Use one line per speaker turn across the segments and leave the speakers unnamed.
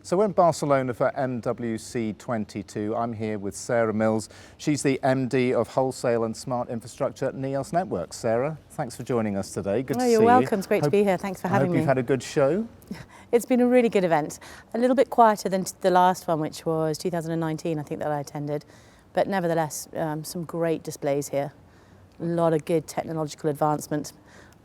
So we're in Barcelona for MWC22. I'm here with Sarah Mills. She's the MD of Wholesale and Smart Infrastructure at Neos Networks. Sarah, thanks for joining us today. Good to see you.
You're welcome. It's great to be here. Thanks for having me.
I hope you've had a good show.
It's been a really good event. A little bit quieter than the last one, which was 2019, I think, that I attended. But nevertheless, some great displays here. A lot of good technological advancement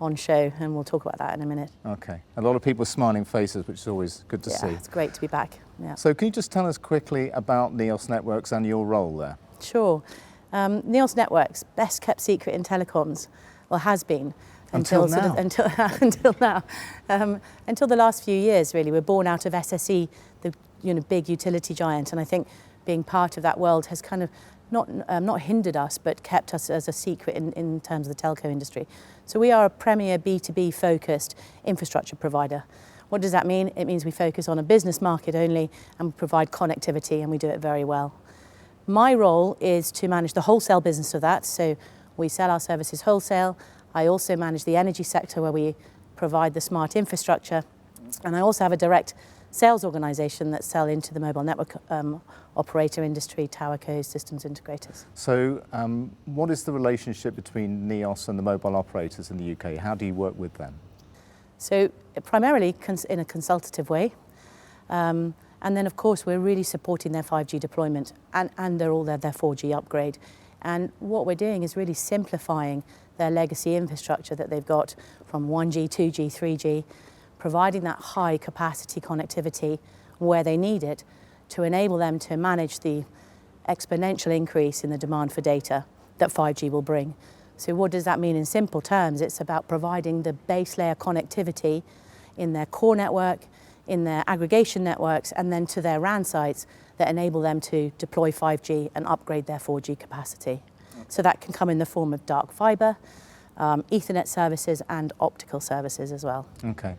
on show, and we'll talk about that in a minute.
Okay. A lot of people with smiling faces, which is always good to see.
Yeah, it's great to be back. Yeah.
So can you just tell us quickly about Neos Networks and your role there?
Sure. Neos Networks, best kept secret in telecoms, well, has been.
Until now.
Until now. Until the last few years, really. We're born out of SSE, the big utility giant, and I think being part of that world has kind of not hindered us, but kept us as a secret in terms of the telco industry. So we are a premier B2B focused infrastructure provider. What does that mean? It means we focus on a business market only and provide connectivity, and we do it very well. My role is to manage the wholesale business of that. So we sell our services wholesale. I also manage the energy sector where we provide the smart infrastructure. And I also have a direct sales organisation that sell into the mobile network operator industry, towercos, systems integrators.
So what is the relationship between Neos and the mobile operators in the UK? How do you work with them?
So primarily in a consultative way. And then, of course, we're really supporting their 5G deployment and their 4G upgrade. And what we're doing is really simplifying their legacy infrastructure that they've got from 1G, 2G, 3G, providing that high capacity connectivity where they need it to enable them to manage the exponential increase in the demand for data that 5G will bring. So what does that mean in simple terms? It's about providing the base layer connectivity in their core network, in their aggregation networks, and then to their RAN sites that enable them to deploy 5G and upgrade their 4G capacity. Okay. So that can come in the form of dark fiber, Ethernet services, and optical services as well.
Okay.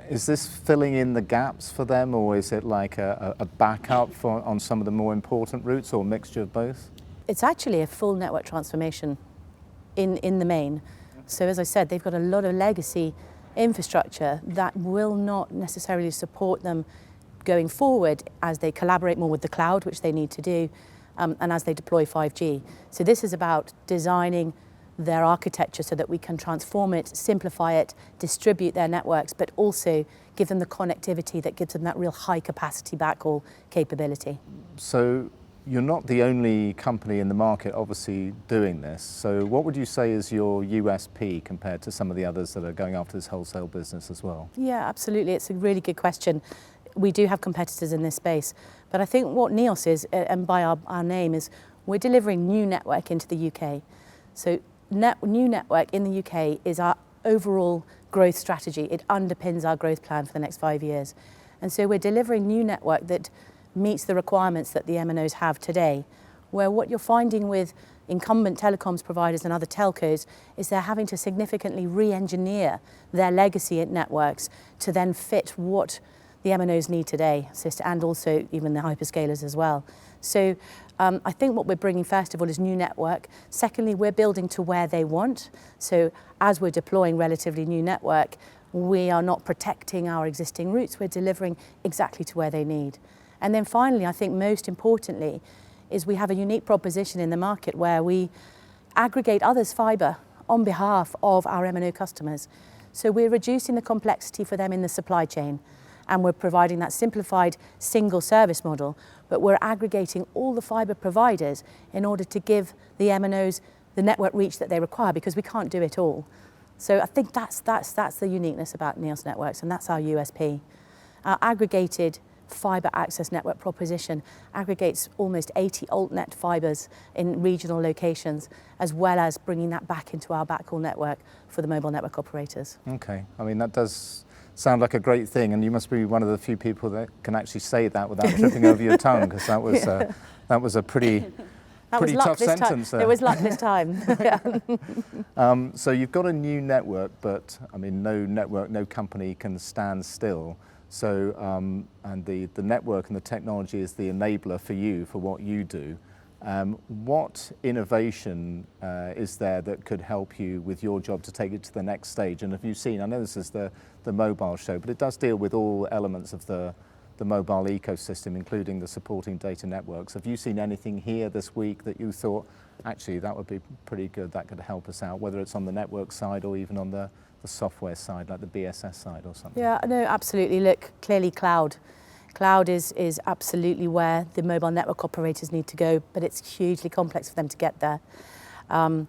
Is this filling in the gaps for them, or is it like a backup on some of the more important routes, or a mixture of both?
It's actually a full network transformation in the main. So as I said, they've got a lot of legacy infrastructure that will not necessarily support them going forward as they collaborate more with the cloud, which they need to do, and as they deploy 5G. So this is about designing their architecture so that we can transform it, simplify it, distribute their networks, but also give them the connectivity that gives them that real high capacity backhaul capability.
So you're not the only company in the market obviously doing this. So what would you say is your USP compared to some of the others that are going after this wholesale business as well?
Yeah, absolutely. It's a really good question. We do have competitors in this space, but I think what Neos is, and by our name, is we're delivering new network into the UK. So new network in the UK is our overall growth strategy. It underpins our growth plan for the next 5 years. And so we're delivering new network that meets the requirements that the MNOs have today, where what you're finding with incumbent telecoms providers and other telcos is they're having to significantly re-engineer their legacy networks to then fit what the MNOs need today, and also even the hyperscalers as well. So I think what we're bringing, first of all, is new network. Secondly, we're building to where they want. So as we're deploying relatively new network, we are not protecting our existing routes, we're delivering exactly to where they need. And then finally, I think most importantly, is we have a unique proposition in the market where we aggregate others' fibre on behalf of our MNO customers. So we're reducing the complexity for them in the supply chain, and we're providing that simplified single service model, but we're aggregating all the fibre providers in order to give the MNOs the network reach that they require, because we can't do it all. So I think that's the uniqueness about Neos Networks, and that's our USP. Our aggregated fibre access network proposition aggregates almost 80 altnet fibres in regional locations, as well as bringing that back into our backhaul network for the mobile network operators.
Okay, I mean that does sound like a great thing, and you must be one of the few people that can actually say that without tripping over your tongue, because that was a pretty tough sentence there.
It was luck this time.
So you've got a new network, but I mean no company can stand still. So and the network and the technology is the enabler for you for what you do. What innovation is there that could help you with your job to take it to the next stage? And have you seen, I know this is the mobile show, but it does deal with all elements of the the mobile ecosystem, including the supporting data networks. Have you seen anything here this week that you thought, actually, that would be pretty good, that could help us out, whether it's on the network side or even on the software side, like the BSS side or something?
Yeah, no, absolutely. Look, clearly cloud. Cloud is absolutely where the mobile network operators need to go, but it's hugely complex for them to get there. So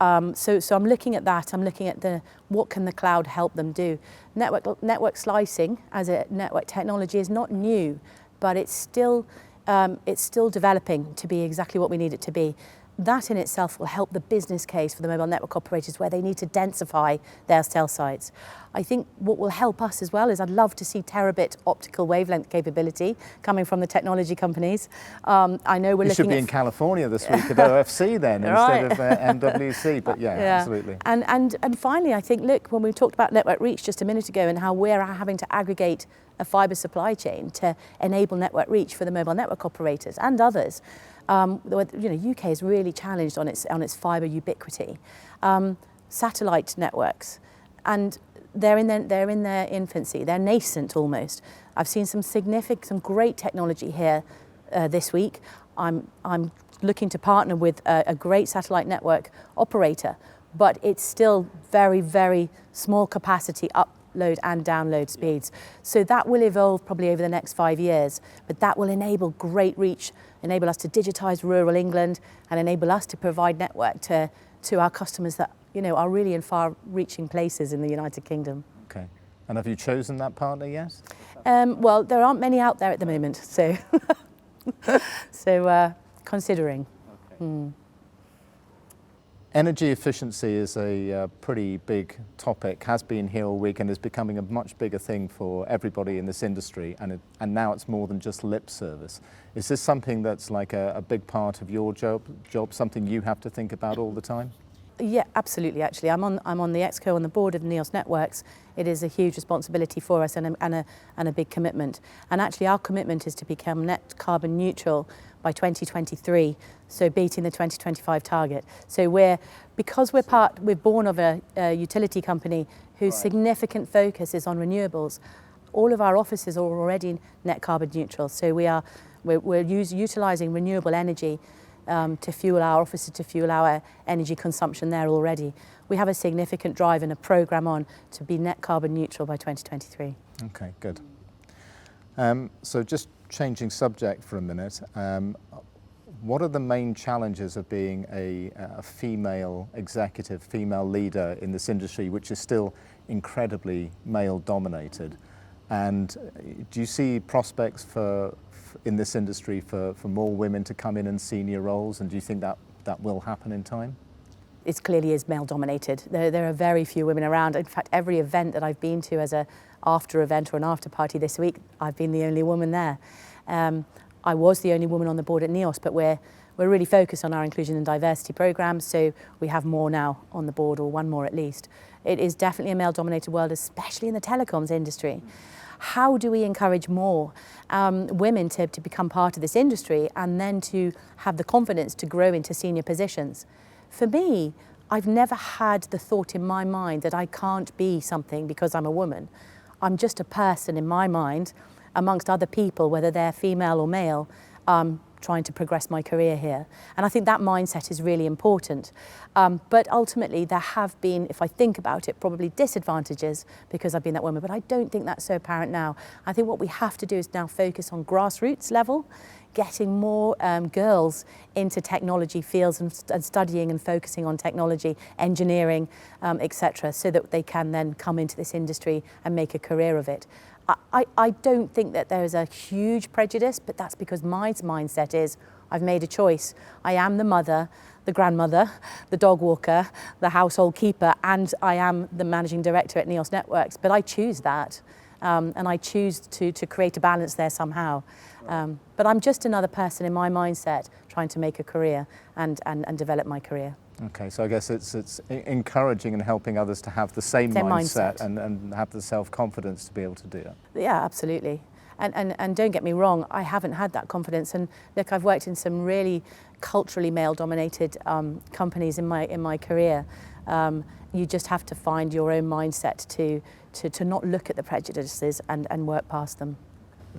I'm looking at that. I'm looking at what can the cloud help them do. Network slicing as a network technology is not new, but it's still developing to be exactly what we need it to be. That in itself will help the business case for the mobile network operators where they need to densify their cell sites. I think what will help us as well is I'd love to see terabit optical wavelength capability coming from the technology companies. I know we're looking at...
You should be in California this week at OFC then instead of MWC, but yeah, absolutely.
And finally, I think, look, when we talked about network reach just a minute ago and how we're having to aggregate a fibre supply chain to enable network reach for the mobile network operators and others, UK is really challenged on its fibre ubiquity. Satellite networks, and they're in their infancy. They're nascent almost. I've seen some great technology here this week. I'm looking to partner with a great satellite network operator, but it's still very, very small capacity upload and download speeds. So that will evolve probably over the next 5 years, but that will enable great reach, enable us to digitise rural England and enable us to provide network to our customers that are really in far-reaching places in the United Kingdom.
Okay. And have you chosen that partner yet?
Well, there aren't many out there at the moment, so considering.
Okay. Energy efficiency is a pretty big topic, has been here all week and is becoming a much bigger thing for everybody in this industry, and now it's more than just lip service. Is this something that's like a big part of your job, something you have to think about all the time?
Yeah, absolutely, actually. I'm on the ExCo on the board of NEOS Networks. It is a huge responsibility for us and a big commitment. And actually our commitment is to become net carbon neutral by 2023, so beating the 2025 target. So because we're born of a utility company whose significant focus is on renewables, all of our offices are already net carbon neutral. So we're utilising renewable energy to fuel our offices, to fuel our energy consumption there already. We have a significant drive and a programme on to be net carbon neutral by 2023.
Okay, good. So just changing subject for a minute, what are the main challenges of being a female executive, female leader in this industry, which is still incredibly male-dominated? And do you see prospects in this industry for more women to come in senior roles, and do you think that will happen in time?
It clearly is male-dominated. There are very few women around. In fact, every event that I've been to as an after event or an after party this week, I've been the only woman there. I was the only woman on the board at NEOS, but we're really focused on our inclusion and diversity programmes, so we have more now on the board, or one more at least. It is definitely a male-dominated world, especially in the telecoms industry. How do we encourage more women to become part of this industry and then to have the confidence to grow into senior positions? For me, I've never had the thought in my mind that I can't be something because I'm a woman. I'm just a person in my mind, amongst other people, whether they're female or male, trying to progress my career here. And I think that mindset is really important. But ultimately, there have been, if I think about it, probably disadvantages because I've been that woman, but I don't think that's so apparent now. I think what we have to do is now focus on grassroots level, getting more girls into technology fields and studying and focusing on technology, engineering, etc., so that they can then come into this industry and make a career of it. I don't think that there is a huge prejudice, but that's because my mindset is I've made a choice. I am the mother, the grandmother, the dog walker, the household keeper, and I am the managing director at NEOS Networks, but I choose that. And I choose to create a balance there somehow. But I'm just another person in my mindset trying to make a career and develop my career.
Okay, so I guess it's encouraging and helping others to have the same mindset. And have the self-confidence to be able to do it.
Yeah, absolutely. And don't get me wrong, I haven't had that confidence. And look, I've worked in some really culturally male-dominated companies in my career. You just have to find your own mindset to not look at the prejudices and work past them.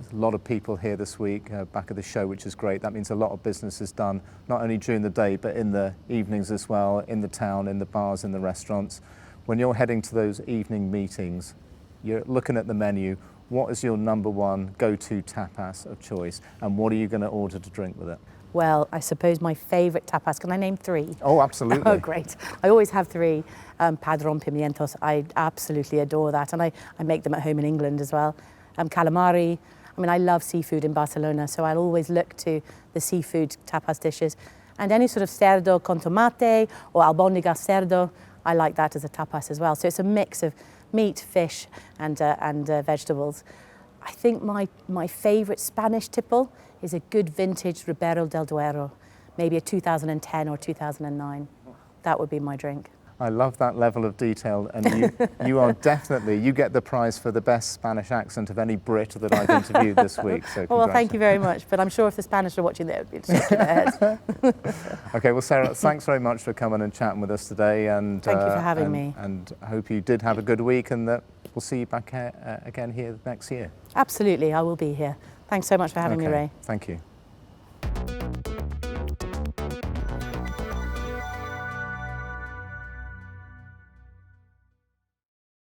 There's a lot of people here this week, back at the show, which is great. That means a lot of business is done, not only during the day, but in the evenings as well, in the town, in the bars, in the restaurants. When you're heading to those evening meetings, you're looking at the menu. What is your number one go-to tapas of choice, and what are you going to order to drink with it?
Well, I suppose my favourite tapas, can I name 3?
Oh, absolutely.
Oh, great. I always have 3. Padron pimientos, I absolutely adore that, and I make them at home in England as well. Calamari, I mean, I love seafood in Barcelona, so I'll always look to the seafood tapas dishes. And any sort of cerdo con tomate or albóndiga cerdo, I like that as a tapas as well. So it's a mix of meat, fish, and vegetables. I think my favourite Spanish tipple is a good vintage Ribera del Duero, maybe a 2010 or 2009. That would be my drink.
I love that level of detail, and you are definitely, you get the prize for the best Spanish accent of any Brit that I've interviewed this week. So
well, thank you very much, but I'm sure if the Spanish are watching, they would be shaking their heads.
Okay, well, Sarah, thanks very much for coming and chatting with us today. And
thank you for having me.
And I hope you did have a good week, and that we'll see you back again here next year.
Absolutely, I will be here. Thanks so much for having me, Ray.
Thank you.